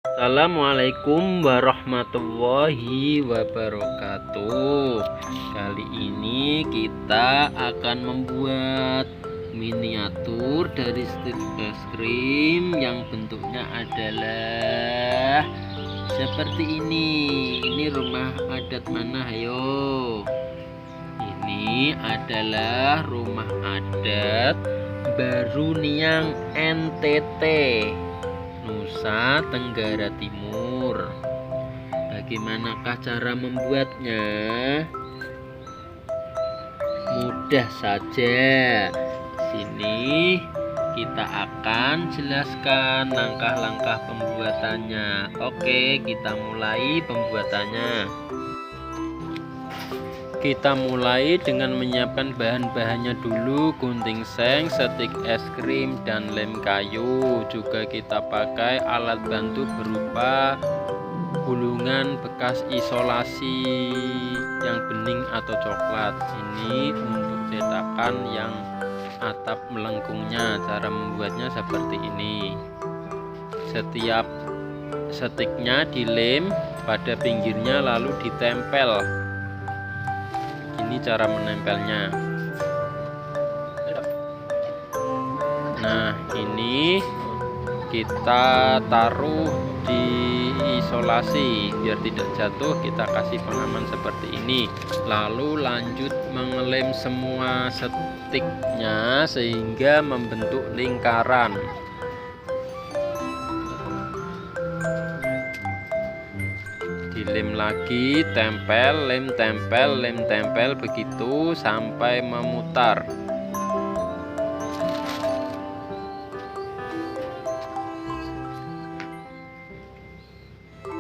Assalamualaikum warahmatullahi wabarakatuh. Kali ini kita akan membuat miniatur dari stik es krim yang bentuknya adalah seperti ini. Ini rumah adat mana? Ayo. Ini adalah rumah adat Baruniang NTT, Nusa Tenggara Timur. Bagaimanakah cara membuatnya? Mudah saja. Sini kita akan jelaskan langkah-langkah pembuatannya. Oke, kita mulai pembuatannya. Kita mulai dengan menyiapkan bahan-bahannya dulu. Gunting seng, stik es krim, dan lem kayu. Juga kita pakai alat bantu berupa gulungan bekas isolasi yang bening atau coklat. Ini untuk cetakan yang atap melengkungnya. Cara membuatnya seperti ini. Setiap stiknya dilem pada pinggirnya lalu ditempel. Ini cara menempelnya. Nah, ini kita taruh di isolasi biar tidak jatuh. Kita kasih pengaman seperti ini. Lalu lanjut mengelem semua stiknya sehingga membentuk lingkaran. Dilem lagi, tempel, lem, tempel, lem, tempel, begitu sampai memutar.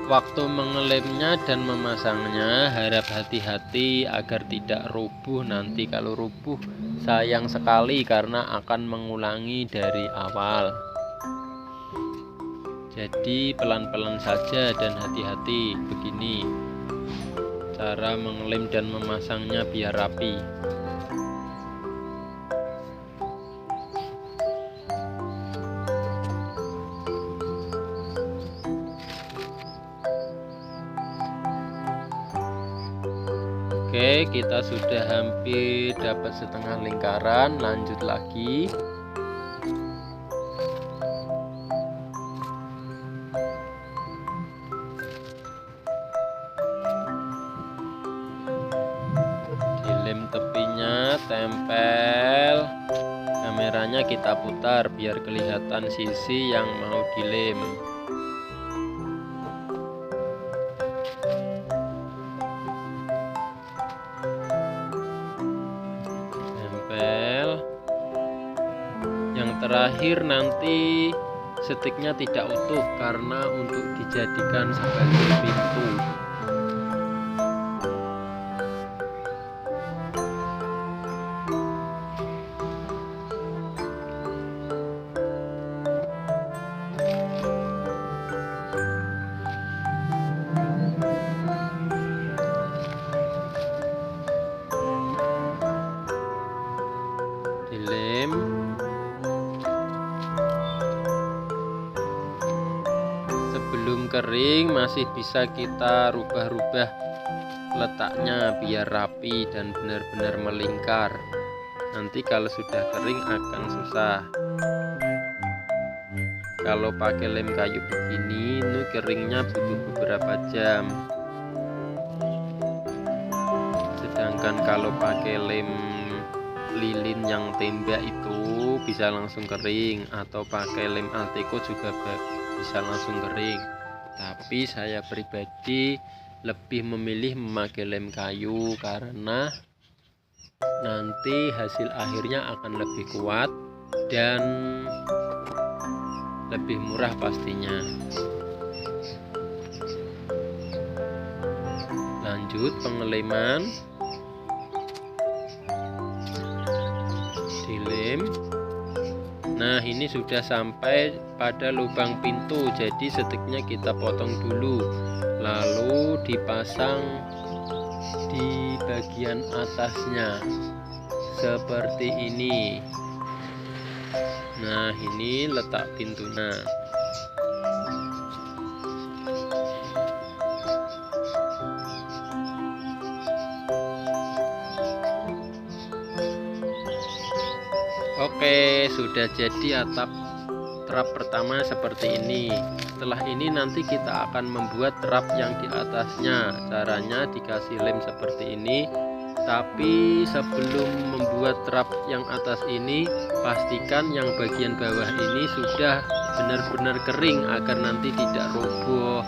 Waktu mengelemnya dan memasangnya harap hati-hati agar tidak rubuh. Nanti kalau rubuh sayang sekali karena akan mengulangi dari awal. Jadi pelan-pelan saja dan hati-hati. Begini cara mengelem dan memasangnya biar rapi. Oke, kita sudah hampir dapat setengah lingkaran. Lanjut lagi. Dilem tepinya, tempel. Kameranya kita putar biar kelihatan sisi yang mau dilem. Yang terakhir nanti stiknya tidak utuh karena untuk dijadikan sebagai pintu. Dilem. Sebelum kering masih bisa kita rubah-rubah letaknya biar rapi dan benar-benar melingkar. Nanti kalau sudah kering akan susah. Kalau pakai lem kayu begini, ini keringnya butuh beberapa jam. Sedangkan kalau pakai lem lilin yang tembak itu bisa langsung kering, atau pakai lem Alteco juga bisa langsung kering. Tapi saya pribadi lebih memilih memakai lem kayu karena nanti hasil akhirnya akan lebih kuat dan lebih murah pastinya. Lanjut pengeleman. Dilem. Nah, ini sudah sampai pada lubang pintu, jadi stiknya kita potong dulu lalu dipasang di bagian atasnya seperti ini. Nah, ini letak pintunya. Oke, sudah jadi atap trap pertama seperti ini. Setelah ini nanti kita akan membuat trap yang di atasnya. Caranya dikasih lem seperti ini. Tapi sebelum membuat trap yang atas ini, pastikan yang bagian bawah ini sudah benar-benar kering agar nanti tidak roboh.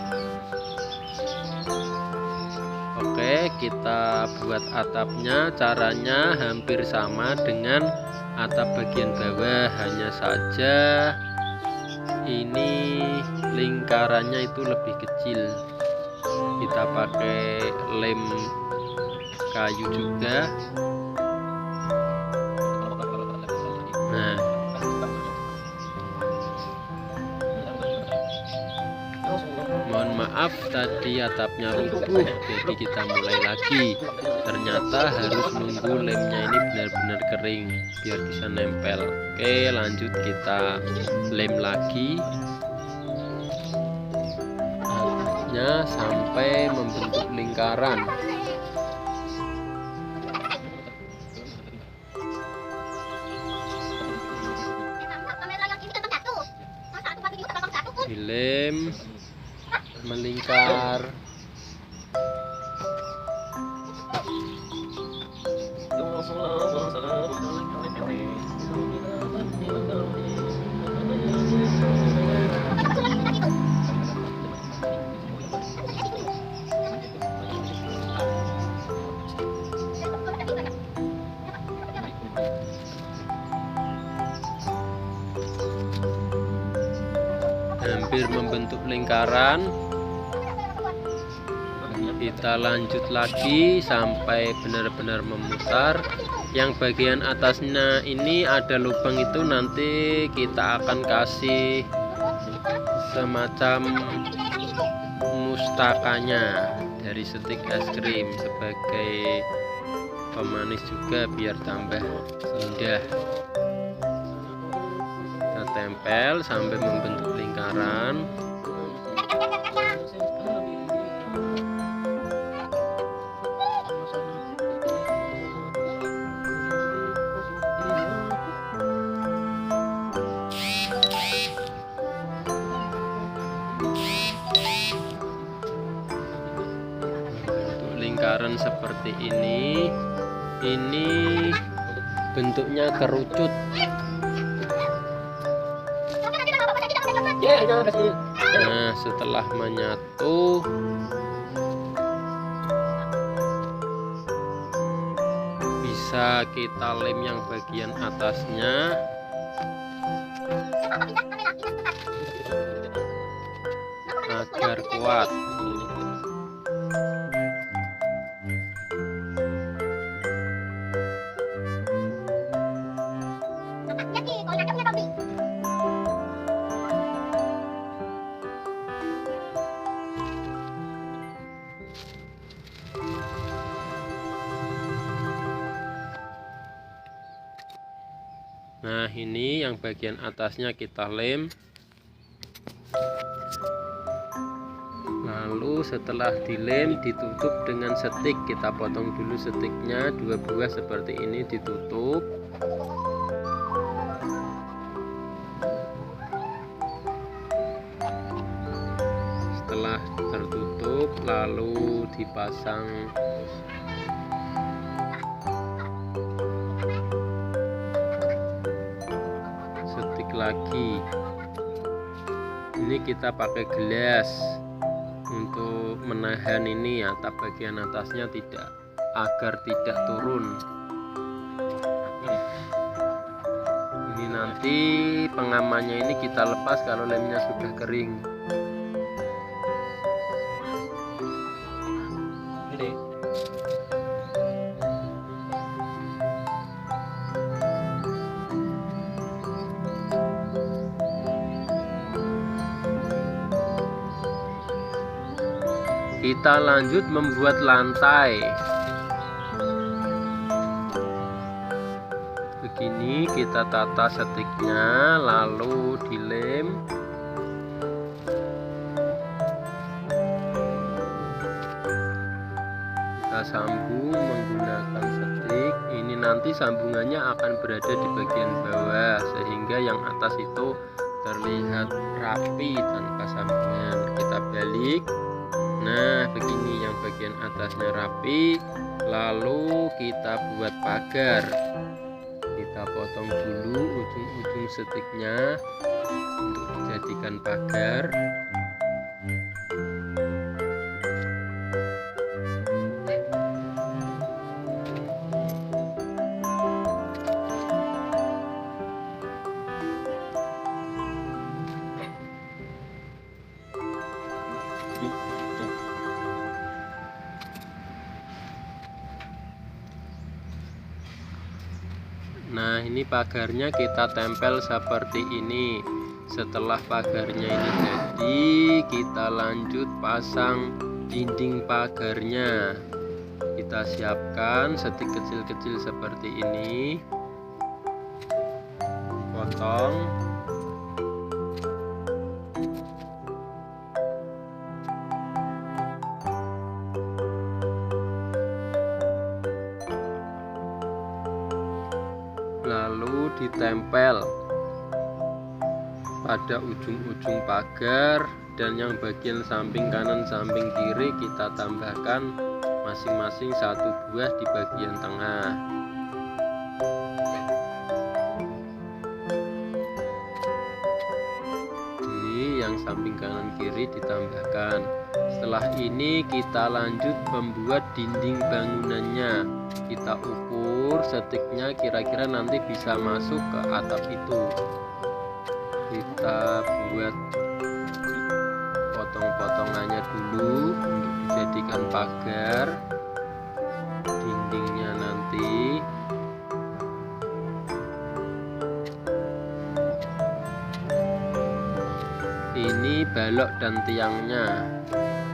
Oke, kita buat atapnya. Caranya hampir sama dengan atap bagian bawah, hanya saja ini lingkarannya itu lebih kecil. Kita pakai lem kayu juga. Nah, mohon maaf tadi atapnya rubuh, jadi kita mulai lagi. Ternyata harus nunggu lemnya ini benar-benar kering biar bisa nempel. Oke, lanjut kita lem lagi atapnya sampai membentuk lingkaran. Dilem melingkar. Hampir membentuk lingkaran. Kita lanjut lagi sampai benar-benar memutar. Yang bagian atasnya ini ada lubang, itu nanti kita akan kasih semacam mustakanya dari stik es krim sebagai pemanis juga biar tambah indah. Kita tempel sampai membentuk lingkaran. Lingkaran seperti ini bentuknya kerucut. Nah, setelah menyatu bisa kita lem yang bagian atasnya. Agar kuat. Nah, ini yang bagian atasnya kita lem. Lalu setelah dilem ditutup dengan stik. Kita potong dulu stiknya, 2 buah seperti ini ditutup. Setelah tertutup lalu dipasang lagi. Ini kita pakai gelas untuk menahan ini atap bagian atasnya agar tidak turun. Ini nanti pengamannya ini kita lepas kalau lemnya sudah kering. Kita lanjut membuat lantai. Begini kita tata stiknya lalu dilem. Kita sambung menggunakan stik. Ini nanti sambungannya akan berada di bagian bawah, sehingga yang atas itu terlihat rapi tanpa sambungan. Kita balik. Nah, begini, yang bagian atasnya rapi. Lalu kita buat pagar. Kita potong dulu ujung-ujung stiknya untuk dijadikan pagar. Nah, ini pagarnya kita tempel seperti ini. Setelah pagarnya ini jadi, kita lanjut pasang dinding pagarnya. Kita siapkan stik kecil-kecil seperti ini. Potong. Lalu ditempel pada ujung-ujung pagar, dan yang bagian samping kanan samping kiri kita tambahkan masing-masing 1 buah di bagian tengah. Ini yang samping kanan kiri ditambahkan. Setelah ini kita lanjut membuat dinding bangunannya. Kita ukur stiknya kira-kira nanti bisa masuk ke atap itu. Kita buat potong-potongannya dulu untuk dijadikan pagar dindingnya nanti. Ini balok dan tiangnya.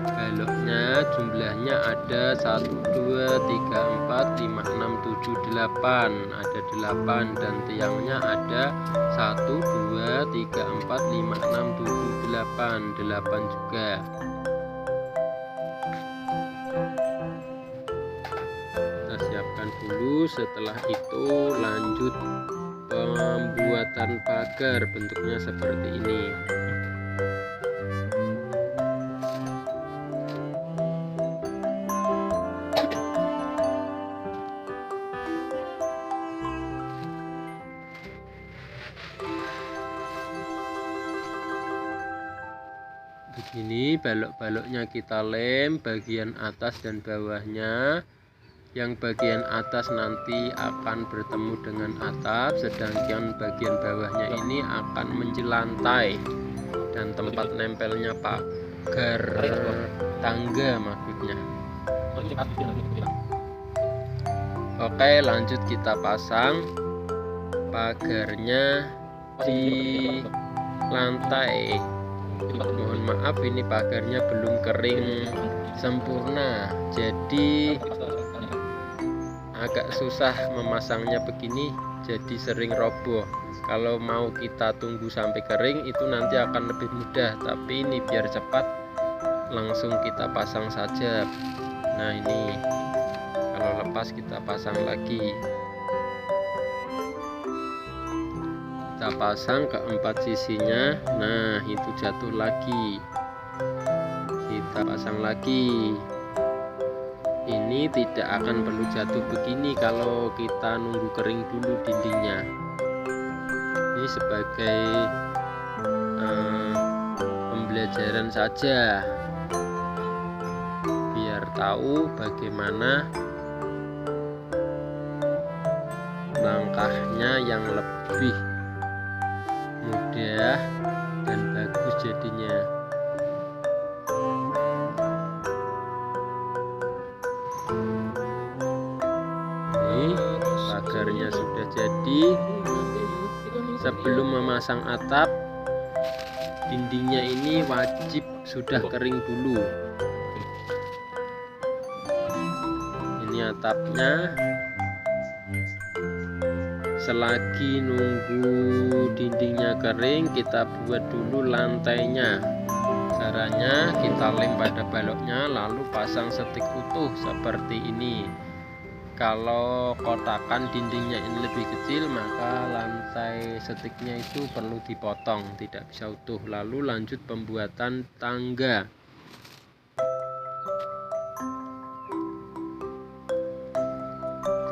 Baloknya jumlahnya ada 1, 2, 3, 4, 5, 6, 7, 8. Ada 8, dan tiangnya ada 1, 2, 3, 4, 5, 6, 7, 8. 8 juga. Kita siapkan dulu. Setelah itu lanjut pembuatan pagar, bentuknya seperti ini. Begini balok-baloknya kita lem bagian atas dan bawahnya. Yang bagian atas nanti akan bertemu dengan atap, sedangkan bagian bawahnya ini akan menjelantai, dan tempat nempelnya pagar tangga maksudnya. Oke, lanjut kita pasang pagarnya di lantai. Mohon maaf, ini pagarnya belum kering sempurna, jadi agak susah memasangnya begini, jadi sering roboh. Kalau mau kita tunggu sampai kering itu nanti akan lebih mudah, tapi ini biar cepat langsung kita pasang saja. Nah, ini kalau lepas kita pasang lagi. Kita pasang ke 4 sisinya. Nah, itu jatuh lagi. Kita pasang lagi. Ini tidak akan perlu jatuh begini kalau kita nunggu kering dulu dindingnya. Ini sebagai pembelajaran saja, biar tahu bagaimana langkahnya yang lebih mudah dan bagus jadinya. Ini pagarnya sudah jadi. Sebelum memasang atap, dindingnya ini wajib sudah kering dulu. Ini atapnya. Selagi nunggu dindingnya kering, kita buat dulu lantainya. Caranya kita lem pada baloknya, lalu pasang stik utuh seperti ini. kalau kotakan dindingnya ini lebih kecil, maka lantai setiknya itu perlu dipotong, tidak bisa utuh. Lalu lanjut pembuatan tangga.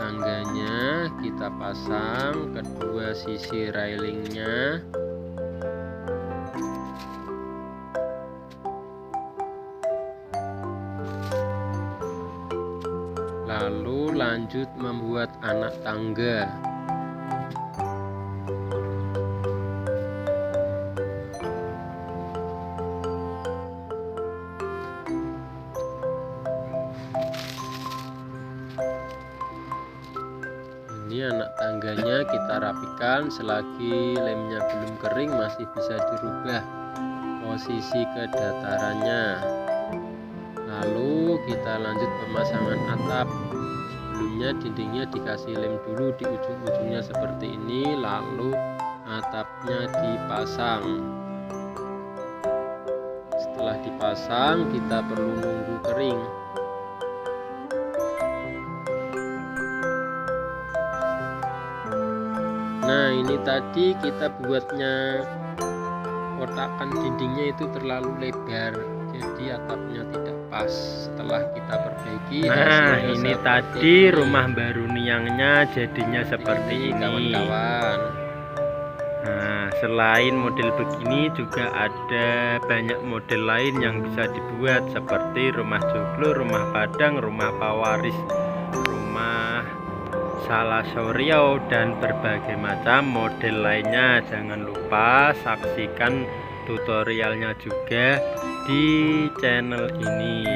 Tangganya kita pasang kedua sisi railingnya. Lalu lanjut membuat anak tangga. Ini anak tangganya kita rapikan. Selagi lemnya belum kering, masih bisa dirubah posisi kedatarannya. Lalu kita lanjut pemasangan atap. Sebelumnya dindingnya dikasih lem dulu di ujung-ujungnya seperti ini, lalu atapnya dipasang. Setelah dipasang, kita perlu nunggu kering. Nah, ini tadi kita buatnya kotakan dindingnya itu terlalu lebar, jadi atapnya tidak pas. Setelah kita perbaiki, nah ini tadi rumah baru Niangnya jadinya seperti ini, kawan-kawan. Nah, selain model begini juga ada banyak model lain yang bisa dibuat, seperti rumah joglo, rumah padang, rumah pawaris, rumah salasorio, dan berbagai macam model lainnya. Jangan lupa saksikan tutorialnya juga di channel ini.